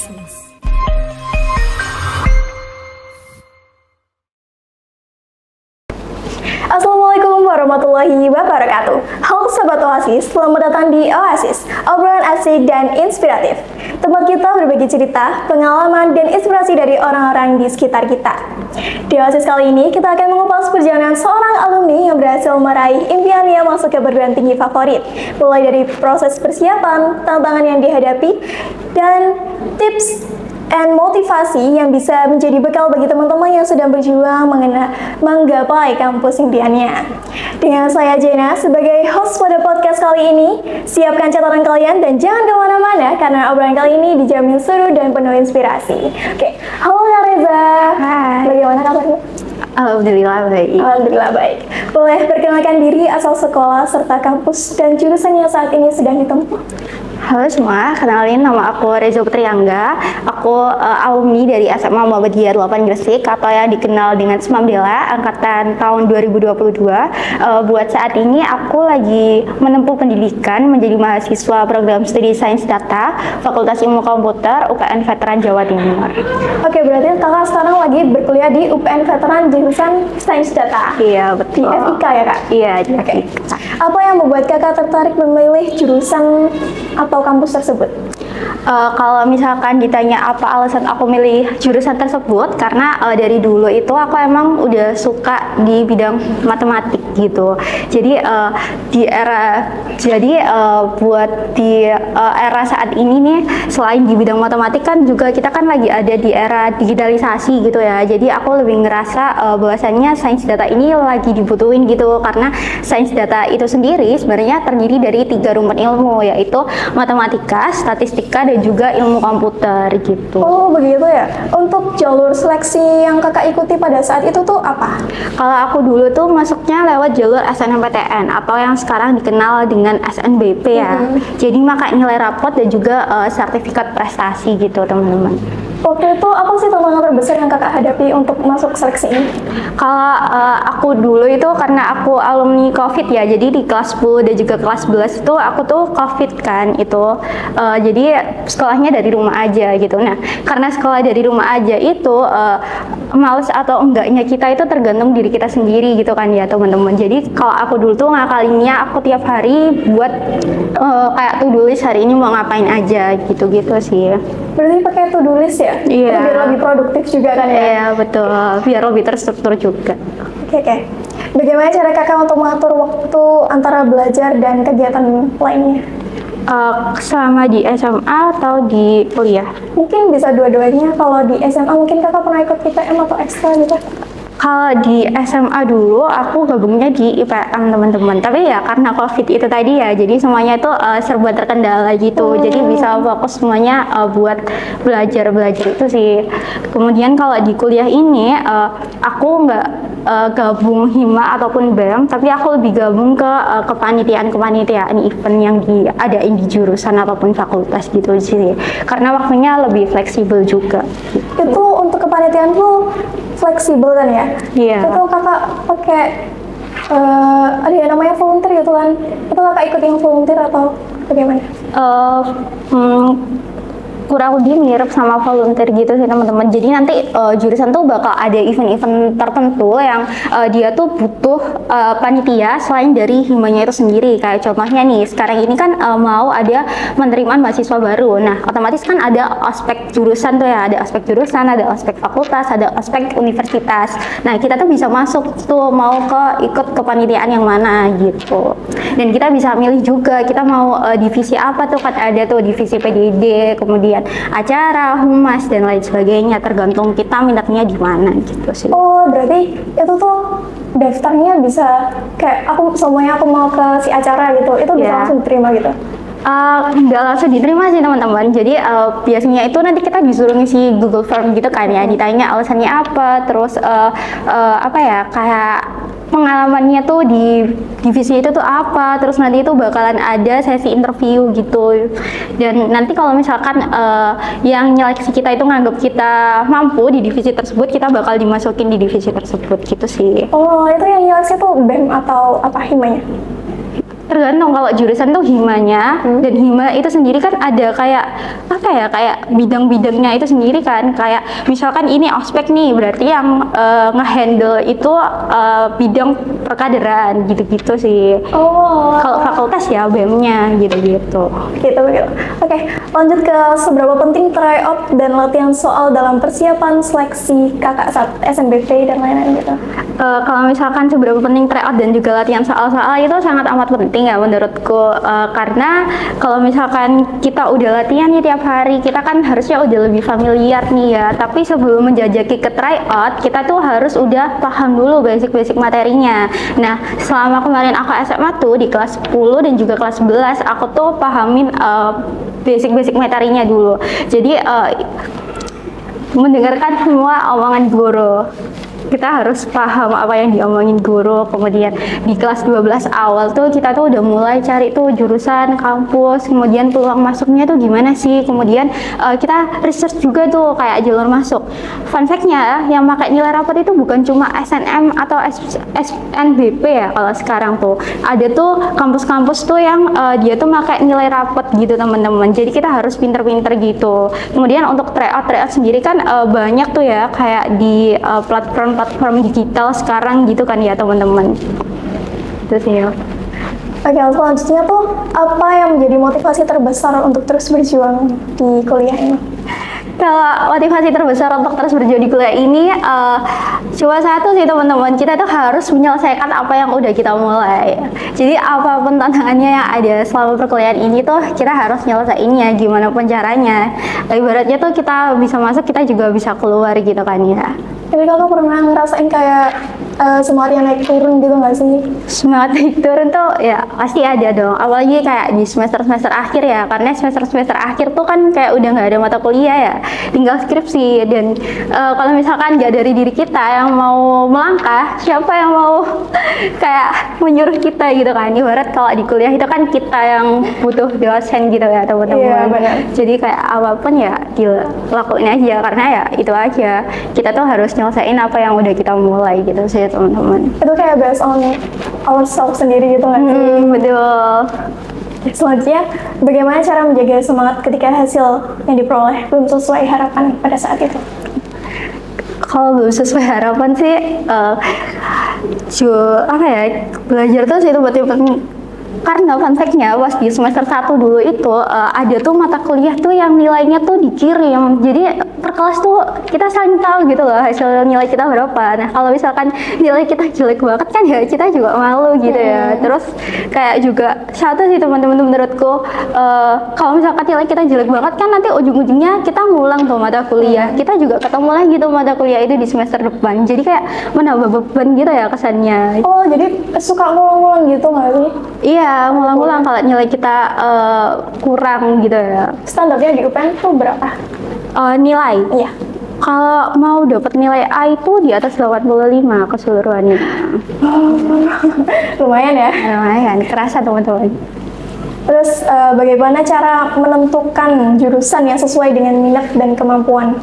Oasis. Assalamualaikum warahmatullahi wabarakatuh. Halo Sobat Oasis, selamat datang di Oasis, obrolan asik dan inspiratif. Tempat kita berbagi cerita, pengalaman, dan inspirasi dari orang-orang di sekitar kita. Di Oasis kali ini, kita akan mengupas perjalanan seorang alumni yang berhasil meraih impiannya masuk ke perguruan tinggi favorit. Mulai dari proses persiapan, tantangan yang dihadapi, dan tips dan motivasi yang bisa menjadi bekal bagi teman-teman yang sedang berjuang menggapai kampus impiannya. Dengan saya Jena sebagai host pada podcast kali ini, siapkan catatan kalian dan jangan kemana-mana karena obrolan kali ini dijamin seru dan penuh inspirasi. Oke, halo Kak Reza. Hai. Bagaimana kabarnya? Alhamdulillah baik. Alhamdulillah baik. Boleh perkenalkan diri, asal sekolah, serta kampus dan jurusan yang saat ini sedang ditempuh? Halo semua, kenalin nama aku Reza Putri Angga. Aku alumni dari SMA Muhammadiyah 8 Gresik atau yang dikenal dengan Semambela angkatan tahun 2022. Buat saat ini aku lagi menempuh pendidikan menjadi mahasiswa program studi Sains Data Fakultas Ilmu Komputer UPN Veteran Jawa Timur. Oke, berarti kakak sekarang lagi berkuliah di UPN Veteran jurusan Sains Data. Iya betul. Di FIK ya kak? Iya di Oke. FIK. Apa yang membuat kakak tertarik memilih jurusan atau kampus tersebut? Kalau misalkan ditanya apa alasan aku milih jurusan tersebut, karena dari dulu itu aku emang udah suka di bidang matematik gitu. Jadi buat di era saat ini nih, selain di bidang matematik kan juga kita kan lagi ada di era digitalisasi gitu ya. Jadi aku lebih ngerasa bahwasannya sains data ini lagi dibutuhin gitu, karena sains data itu sendiri sebenarnya terdiri dari 3 rumpun ilmu, yaitu matematika, statistika, dan juga ilmu komputer gitu. Oh begitu ya. Untuk jalur seleksi yang kakak ikuti pada saat itu tuh apa? Kalau aku dulu tuh masuknya lewat jalur SNMPTN atau yang sekarang dikenal dengan SNBP ya. Jadi maka nilai rapot dan juga sertifikat prestasi gitu teman-teman. Waktu itu apa sih tantangan terbesar yang kakak hadapi untuk masuk seleksi ini? Kalau aku dulu itu karena aku alumni COVID ya, jadi di kelas 10 dan juga kelas 11 itu aku tuh COVID kan itu, jadi sekolahnya dari rumah aja gitu. Nah, karena sekolah dari rumah aja itu males atau enggaknya kita itu tergantung diri kita sendiri gitu kan ya teman-teman. Jadi kalau aku dulu tuh ngakalinnya aku tiap hari buat kayak to-do list hari ini mau ngapain aja gitu-gitu sih. Berarti pakai to-do list ya? Iya. Biar lebih produktif juga kan ya? Iya betul, biar lebih terstruktur juga. Oke. Bagaimana cara kakak untuk mengatur waktu antara belajar dan kegiatan lainnya? Selama di SMA atau di kuliah? Mungkin bisa dua-duanya. Kalau di SMA mungkin kakak pernah ikut PTM atau ekstra gitu? Kalau di SMA dulu aku gabungnya di IPM teman-teman, tapi ya karena COVID itu tadi ya, jadi semuanya itu serba terkendala gitu, jadi bisa fokus semuanya buat belajar itu sih. Kemudian kalau di kuliah ini aku nggak gabung Hima ataupun BEM, tapi aku lebih gabung ke kepanitiaan event yang diadain di jurusan ataupun fakultas gitu sih, karena waktunya lebih fleksibel juga gitu. Itu untuk kepanitiaan tuh fleksibel kan ya? Iya. Itu kakak pakai ada yang namanya volunteer gitu kan? Itu kakak ikut yang volunteer atau bagaimana? Kurang lebih mirip sama volunteer gitu sih teman-teman. Jadi nanti jurusan tuh bakal ada event-event tertentu yang dia tuh butuh panitia selain dari himanya itu sendiri. Kayak contohnya nih, sekarang ini kan mau ada penerimaan mahasiswa baru. Nah, otomatis kan ada aspek jurusan tuh ya, ada aspek jurusan, ada aspek fakultas, ada aspek universitas. Nah, kita tuh bisa masuk tuh mau ikut kepanitiaan yang mana gitu. Dan kita bisa milih juga kita mau divisi apa tuh, kan ada tuh divisi PDD, kemudian acara, humas, dan lain sebagainya, tergantung kita minatnya di mana gitu sih. Oh, berarti itu tuh daftarnya bisa kayak semuanya aku mau ke si acara gitu, itu bisa langsung diterima gitu? Nggak langsung diterima sih teman-teman. Jadi biasanya itu nanti kita disuruh ngisi Google Form gitu kan ya, ditanya alasannya apa, terus apa ya, kayak pengalamannya tuh di divisi itu tuh apa, terus nanti itu bakalan ada sesi interview gitu. Dan nanti kalau misalkan yang nyeleksi kita itu nganggap kita mampu di divisi tersebut, kita bakal dimasukin di divisi tersebut gitu sih. Oh, itu yang nyeleksi tuh BEM atau apa himanya? tergantung. Kalau jurusan tuh himanya, dan hima itu sendiri kan ada kayak apa ya, kayak bidang-bidangnya itu sendiri kan. Kayak misalkan ini ospek nih, berarti yang ngehandle itu bidang perkaderan gitu-gitu sih. Oh, Kalau fakultas ya BEM-nya gitu-gitu. gitu begitu. Oke, lanjut ke seberapa penting tryout dan latihan soal dalam persiapan seleksi kakak saat SNBP dan lain-lain gitu. Kalau misalkan seberapa penting tryout dan juga latihan soal-soal itu sangat amat penting ya menurutku. Karena kalau misalkan kita udah latihan nih tiap hari, kita kan harusnya udah lebih familiar nih ya. Tapi sebelum menjajaki ke tryout, kita tuh harus udah paham dulu basic-basic materinya. Nah, selama kemarin aku SMA tuh di kelas 10 dan juga kelas 11, aku tuh pahamin basic-basic materinya dulu. Jadi mendengarkan semua omongan guru, kita harus paham apa yang diomongin guru. Kemudian di kelas 12 awal tuh kita tuh udah mulai cari tuh jurusan, kampus, kemudian peluang masuknya tuh gimana sih. Kemudian kita research juga tuh kayak jalur masuk. Fun fact-nya, yang pakai nilai rapot itu bukan cuma SNM atau SNBP ya. Kalau sekarang tuh ada tuh kampus-kampus tuh yang dia tuh pakai nilai rapot gitu teman-teman. Jadi kita harus pinter-pinter gitu. Kemudian untuk tryout sendiri kan banyak tuh ya, kayak di platform digital sekarang gitu kan ya teman-teman. Itu sih ya. Oke, selanjutnya tuh apa yang menjadi motivasi terbesar untuk terus berjuang di kuliah ini? Kalau motivasi terbesar untuk terus berjuang di kuliah ini cuma satu sih teman-teman, kita tuh harus menyelesaikan apa yang udah kita mulai. Jadi apapun tantangannya yang ada selama perkuliahan ini tuh kita harus nyelesainnya gimana pun caranya. Ibaratnya tuh kita bisa masuk, kita juga bisa keluar gitu kan ya. Jadi kakak pernah ngerasain kayak semangat yang naik turun gitu nggak sih? Semangat naik turun tuh ya pasti ada dong, apalagi kayak di semester-semester akhir ya, karena semester-semester akhir tuh kan kayak udah nggak ada mata kuliah ya, tinggal skripsi. Dan kalau misalkan nggak dari diri kita yang mau melangkah, siapa yang mau kayak menyuruh kita gitu kan. Ibarat kalau di kuliah itu kan kita yang butuh dosen gitu ya teman-teman. Iya, benar. Jadi kayak apapun ya dilakuin aja, karena ya itu aja, kita tuh harus nyelesain apa yang udah kita mulai gitu sih teman-teman. Itu kayak based on ourselves sendiri gitu nggak sih? Betul. Selanjutnya, bagaimana cara menjaga semangat ketika hasil yang diperoleh belum sesuai harapan pada saat itu? Kalau belum sesuai harapan sih, apa ya, belajar tuh sih itu penting. Karena fun fact-nya pas di semester 1 dulu itu ada tuh mata kuliah tuh yang nilainya tuh dikirim. Jadi per kelas tuh kita saling tahu gitu loh hasil nilai kita berapa. Nah kalau misalkan nilai kita jelek banget kan ya kita juga malu gitu ya. Terus kayak juga satu sih teman-teman menurutku, kalau misalkan nilai kita jelek banget kan nanti ujung-ujungnya kita ngulang tuh mata kuliah. Kita juga ketemu lagi tuh mata kuliah itu di semester depan. Jadi kayak menambah beban gitu ya kesannya. Oh, jadi suka ngulang-ngulang gitu nggak sih? Iya, ngulang-ngulang kalau nilai kita kurang gitu ya. Standarnya di UPN tuh berapa? Nilai? Iya. Kalau mau dapat nilai A itu di atas 85 keseluruhannya. Lumayan ya. Lumayan, kerasa teman-teman. Terus bagaimana cara menentukan jurusan yang sesuai dengan minat dan kemampuan?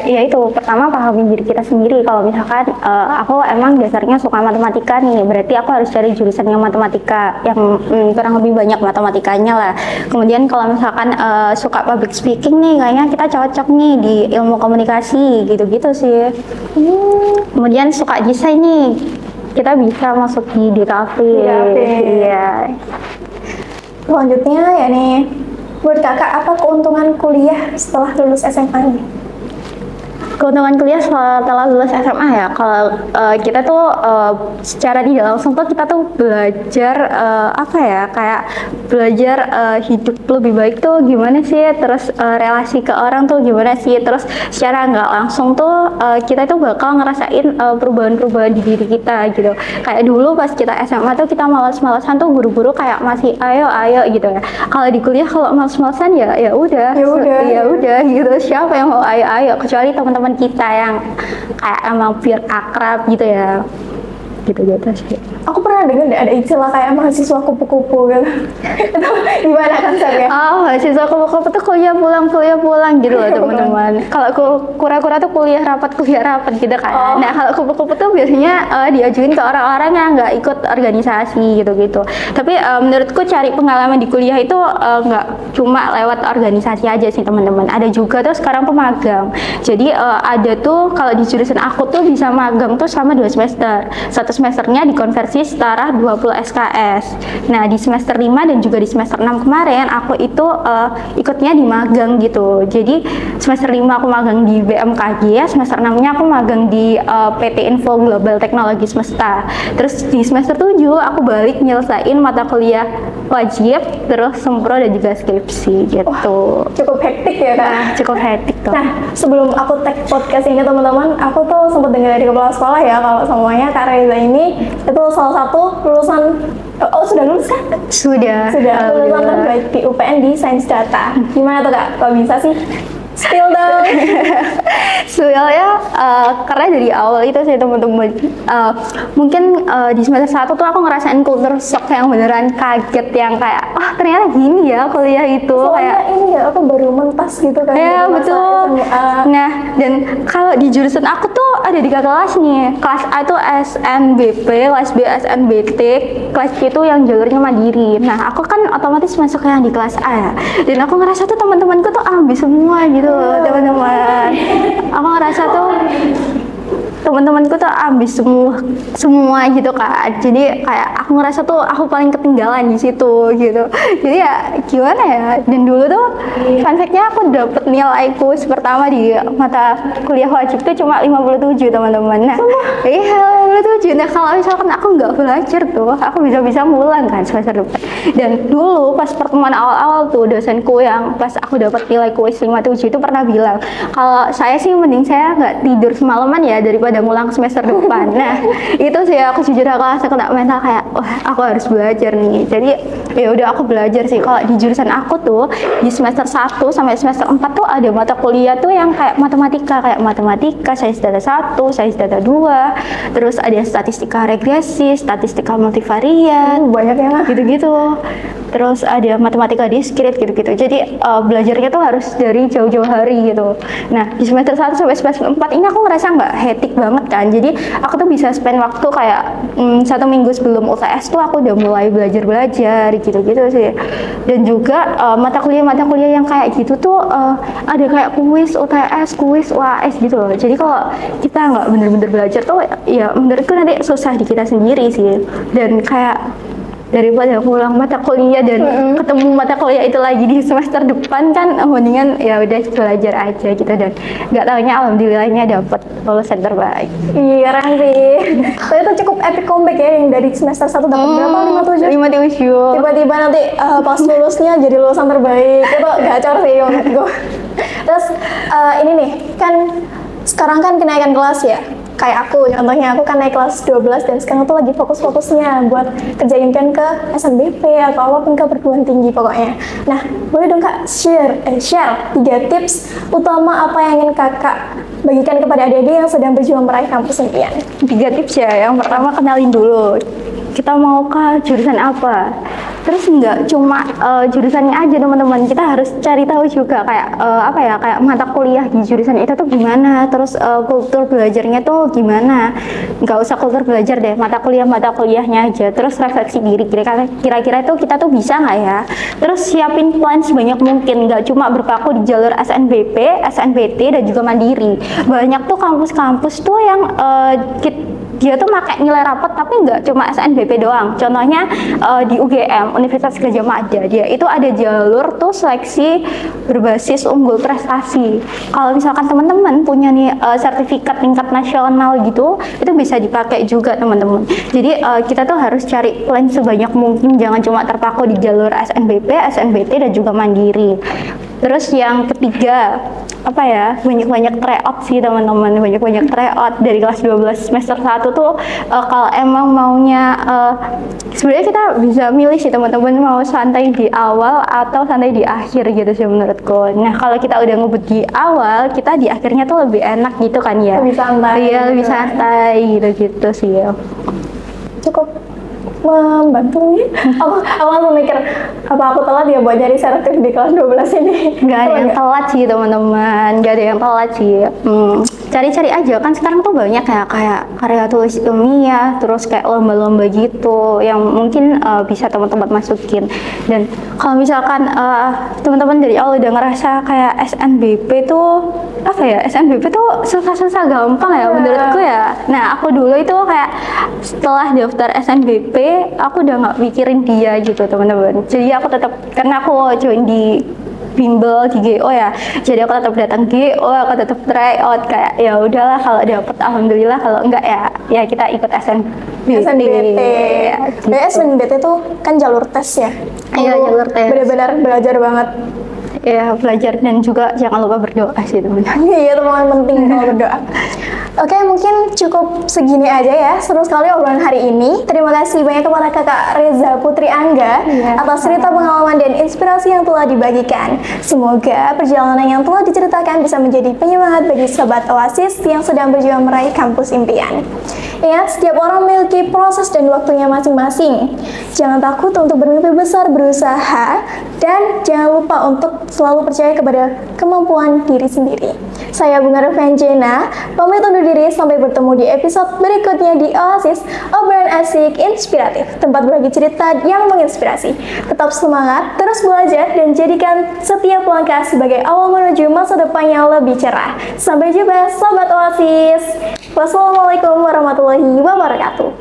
Ya itu, pertama pahami diri kita sendiri. Kalau misalkan aku emang dasarnya suka matematika nih, berarti aku harus cari jurusan yang matematika, yang kurang lebih banyak matematikanya lah. Kemudian kalau misalkan suka public speaking nih, kayaknya kita cocok nih di ilmu komunikasi, gitu-gitu sih. Kemudian suka desain nih, kita bisa masuk di DKV. Iya. Selanjutnya ya nih, buat kakak apa keuntungan kuliah setelah lulus SMA ini? Keuntungan kuliah setelah lulus SMA ya, kalau kita tuh secara tidak langsung tuh kita tuh belajar apa ya, kayak belajar hidup lebih baik tuh gimana sih, terus relasi ke orang tuh gimana sih, terus secara nggak langsung tuh kita tuh bakal ngerasain perubahan-perubahan di diri kita gitu. Kayak dulu pas kita SMA tuh kita malas-malasan tuh guru-guru kayak masih ayo gitu ya. Kalau di kuliah kalau malas-malasan ya udah gitu, siapa yang mau ayo kecuali teman-teman kita yang kayak emang pure akrab gitu ya, gitu sih. Aku pernah pernah dengar nggak ada istilah kayak mahasiswa kupu-kupu gitu? Itu gimana konsepnya? Oh, mahasiswa kupu-kupu tuh kuliah pulang gitu loh teman-teman. Kalau kura-kura tuh kuliah rapat gitu kan. Nah kalau kupu-kupu tuh biasanya diajuin ke orang-orang yang nggak ikut organisasi gitu-gitu. Tapi menurutku cari pengalaman di kuliah itu nggak cuma lewat organisasi aja sih teman-teman. Ada juga tuh sekarang tuh magang. Jadi ada tuh kalau di jurusan aku tuh bisa magang tuh selama 2 semester. Satu semesternya dikonversi setara 20 SKS. Nah di semester 5 dan juga di semester 6 kemarin aku itu ikutnya di magang gitu. Jadi semester 5 aku magang di BMKG ya, semester 6-nya aku magang di PT Info Global Teknologi Semesta. Terus di semester 7 aku balik nyelesain mata kuliah wajib, terus sempro dan juga skripsi gitu. Cukup hektik ya Kak? Nah, cukup hektik tuh. Nah, sebelum aku tag podcast ini teman-teman, aku tuh sempat dengar dari kepala sekolah ya kalau semuanya Kak Reza ini itu salah satu lulusan sudah lulus kan? Sudah Lulusan terbaik di UPN di Sains Data. Gimana tuh Kak? Kok bisa sih? Spill dong. Soalnya karena dari awal itu sih teman-teman mungkin di semester 1 tuh aku ngerasain culture shock yang beneran kaget, yang kayak ternyata gini ya kuliah itu. Soalnya kayak ini ya aku baru mentas gitu kan. ya di masa betul. SMA. Nah dan kalau di jurusan aku tuh ada 3 kelas nih. Kelas A itu SNBP, kelas B SNBT, kelas C itu yang jalurnya mandiri. Nah aku kan otomatis masuk yang di kelas A ya. Dan aku ngerasa tuh teman-temanku tuh ambis semua gitu teman-teman. Aku ngerasa tuh teman-temanku tuh ambis semua gitu kan. Jadi kayak aku ngerasa tuh aku paling ketinggalan di situ gitu. Jadi ya gimana ya. Dan dulu tuh fun fact-nya aku dapet nilai kuis pertama di mata kuliah wajib tuh cuma 57 teman-teman. Nah, iya 57. Nah kalau misalkan aku nggak belajar tuh, aku bisa ngulang kan semester depan. Dan dulu pas pertemuan awal-awal tuh dosenku yang pas aku dapat nilai kuis 57 itu pernah bilang kalau saya sih mending saya nggak tidur semalaman ya daripada ngulang semester depan. Nah itu sih aku jujur aku langsung kena mental kayak wah aku harus belajar nih. Jadi ya udah aku belajar sih. Kalau di jurusan aku tuh di semester 1 sampai semester 4 tuh ada mata kuliah tuh yang kayak matematika, sains data 1, sains data 2, terus ada statistika regresi, statistika multivariat, Banyak ya Kak? gitu-gitu. Terus ada matematika diskrit gitu-gitu. Jadi belajarnya tuh harus dari jauh-jauh hari gitu. Nah di semester 1 sampai semester 4 ini aku ngerasa nggak hektik banget kan. Jadi aku tuh bisa spend waktu kayak 1 minggu sebelum UTS tuh aku udah mulai belajar gitu-gitu sih. Dan juga mata kuliah yang kayak gitu tuh ada kayak kuis UTS, kuis UAS gitu loh. Jadi kalau kita nggak bener-bener belajar tuh ya menurutku nanti susah di kita sendiri sih. Dan kayak daripada pulang mata kuliah dan ketemu mata kuliah itu lagi di semester depan kan mendingan ya udah belajar aja gitu. Dan nggak taunya alhamdulillahnya dapet lulusan terbaik. Iya keren sih. Tapi itu cukup epic comeback ya yang dari semester 1 dapat berapa? 57? 57. Tiba-tiba nanti pas lulusnya jadi lulusan terbaik. Itu gacor sih menurutku. Terus ini nih kan sekarang kan kenaikan kelas ya. Kayak aku, contohnya aku kan naik kelas 12 dan sekarang tuh lagi fokus-fokusnya buat kerja impian ke SNBP atau apapun ke perguruan tinggi pokoknya. Nah, boleh dong Kak share 3 tips utama apa yang ingin Kakak bagikan kepada adik-adik yang sedang berjuang meraih kampus impian? 3 tips ya. Yang pertama kenalin dulu kita mau ke jurusan apa. Terus nggak cuma jurusannya aja teman-teman, kita harus cari tahu juga kayak kayak mata kuliah di jurusan itu tuh gimana, terus kultur belajarnya tuh gimana. Nggak usah kultur belajar deh, mata kuliahnya aja. Terus refleksi diri, kira-kira itu kita tuh bisa nggak ya. Terus siapin plan sebanyak mungkin, nggak cuma berpaku di jalur SNBP, SNBT dan juga mandiri. Banyak tuh kampus-kampus tuh yang dia tuh pakai nilai rapot tapi nggak cuma SNBP doang. Contohnya di UGM, Universitas Gadjah Mada, dia itu ada jalur tuh seleksi berbasis unggul prestasi. Kalau misalkan teman-teman punya nih sertifikat tingkat nasional gitu, itu bisa dipakai juga teman-teman. Jadi kita tuh harus cari plan sebanyak mungkin, jangan cuma terpaku di jalur SNBP, SNBT dan juga mandiri. Terus yang ketiga, banyak-banyak tryout sih teman-teman, banyak-banyak tryout dari kelas 12 semester 1 tuh kalau emang maunya sebenarnya kita bisa milih sih teman-teman, mau santai di awal atau santai di akhir gitu sih menurutku. Nah kalau kita udah ngebut di awal, kita di akhirnya tuh lebih enak gitu kan ya. Lebih santai. Iya, lebih santai gitu sih ya. Cukup membantunya. Aku langsung mikir, apa aku telat ya buat nyari selektif di kelas 12 ini? Nggak ada yang telat sih teman-teman, nggak ada yang telat sih. Cari-cari aja kan sekarang tuh banyak ya kayak karya tulis ilmiah, terus kayak lomba-lomba gitu yang mungkin bisa teman-teman masukin. Dan kalau misalkan teman-teman dari awal udah ngerasa kayak SNBP tuh apa ya, SNBP tuh susah-susah gampang ya menurutku ya. Nah aku dulu itu kayak setelah daftar SNBP aku udah nggak mikirin dia gitu teman-teman. Jadi aku tetap, karena aku join di bimbel di GO ya, jadi aku tetap datang GO, aku tetap try out kayak ya udahlah kalau dapet alhamdulillah, kalau enggak ya kita ikut SNBT. SNBT tuh kan jalur tes ya. Iya, jalur tes. Benar-benar belajar banget. Ya belajar dan juga jangan lupa berdoa sih teman-teman. Iya, itu paling penting kalau berdoa. Oke, mungkin cukup segini aja ya. Seru sekali obrolan hari ini. Terima kasih banyak kepada Kakak Reza Putri Angga atas cerita pengalaman dan inspirasi yang telah dibagikan. Semoga perjalanan yang telah diceritakan bisa menjadi penyemangat bagi sobat Oasis yang sedang berjuang meraih kampus impian. Ingat, setiap orang memiliki proses dan waktunya masing-masing. Jangan takut untuk bermimpi besar, berusaha, dan jangan lupa untuk selalu percaya kepada kemampuan diri sendiri. Saya Bunga Revenjena, pamit undur diri sampai bertemu di episode berikutnya di Oasis, obrolan asik inspiratif, tempat berbagi cerita yang menginspirasi. Tetap semangat, terus belajar, dan jadikan setiap langkah sebagai awal menuju masa depan yang lebih cerah. Sampai jumpa, Sobat Oasis. Wassalamualaikum warahmatullahi wabarakatuh.